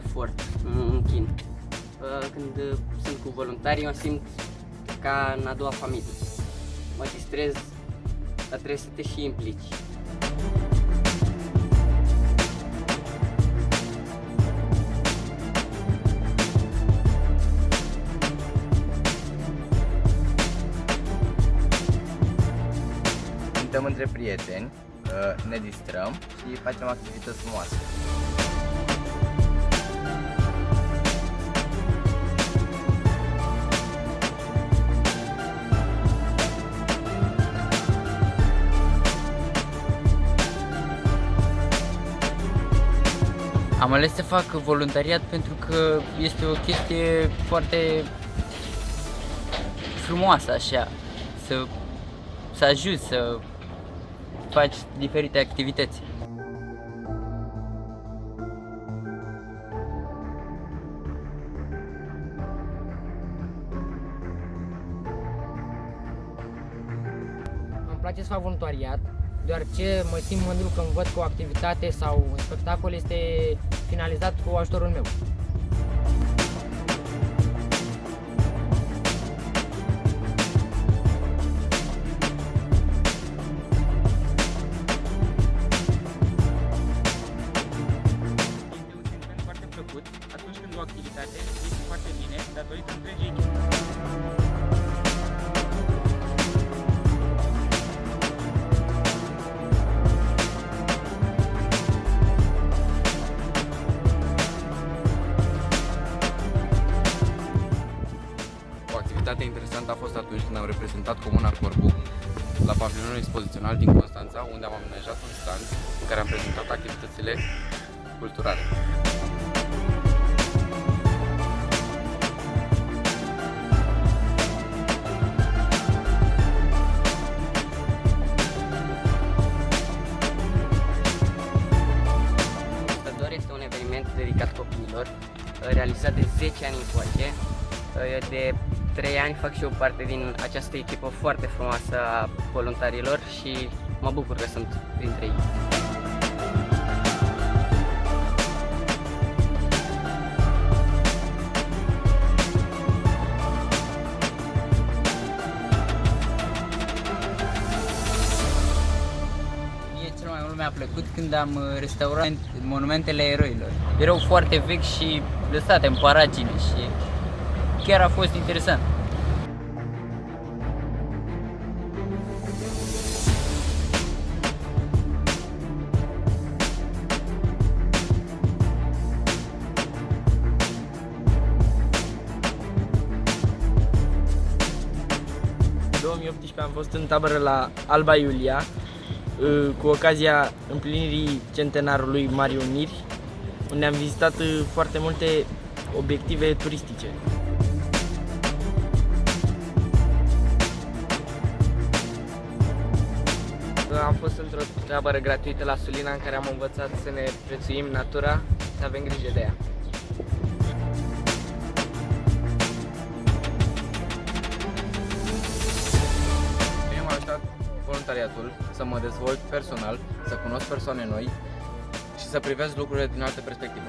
efort, un chin. Când sunt cu voluntarii, mă simt ca în a doua familie. Mă distrez, dar trebuie să te și implici. Suntem între prieteni, ne distrăm și facem activități frumoase. Am ales să fac voluntariat pentru că este o chestie foarte frumoasă, așa, să ajuți, să faci diferite activități. Îmi place să fac voluntariat, deoarece mă simt mândru când văd că o activitate sau un spectacol este finalizat cu ajutorul meu. Este un sentiment foarte plăcut atunci când o activitate este foarte bine datorită întregii echipe. O activitate interesantă a fost atunci când am reprezentat Comuna Corbu la pavilionul expozițional din Constanța, unde am amenajat un stand în care am prezentat activitățile culturale. Stădor este un eveniment dedicat copiilor, realizat de 10 ani încoace. De 3 ani fac și eu parte din această echipă foarte frumoasă a voluntarilor și mă bucur că sunt printre ei. Mie cel mai mult mi-a plăcut când am restaurat monumentele eroilor. Erau foarte vechi și lăsate în paragine și chiar a fost interesant. În 2018 am fost în tabără la Alba Iulia cu ocazia împlinirii centenarului Marii Uniri, unde am vizitat foarte multe obiective turistice. Am fost într-o tabără gratuită la Sulina în care am învățat să ne prețuim natura, să avem grijă de ea. Mie m-a ajutat voluntariatul să mă dezvolt personal, să cunosc persoane noi și să privesc lucrurile din altă perspectivă.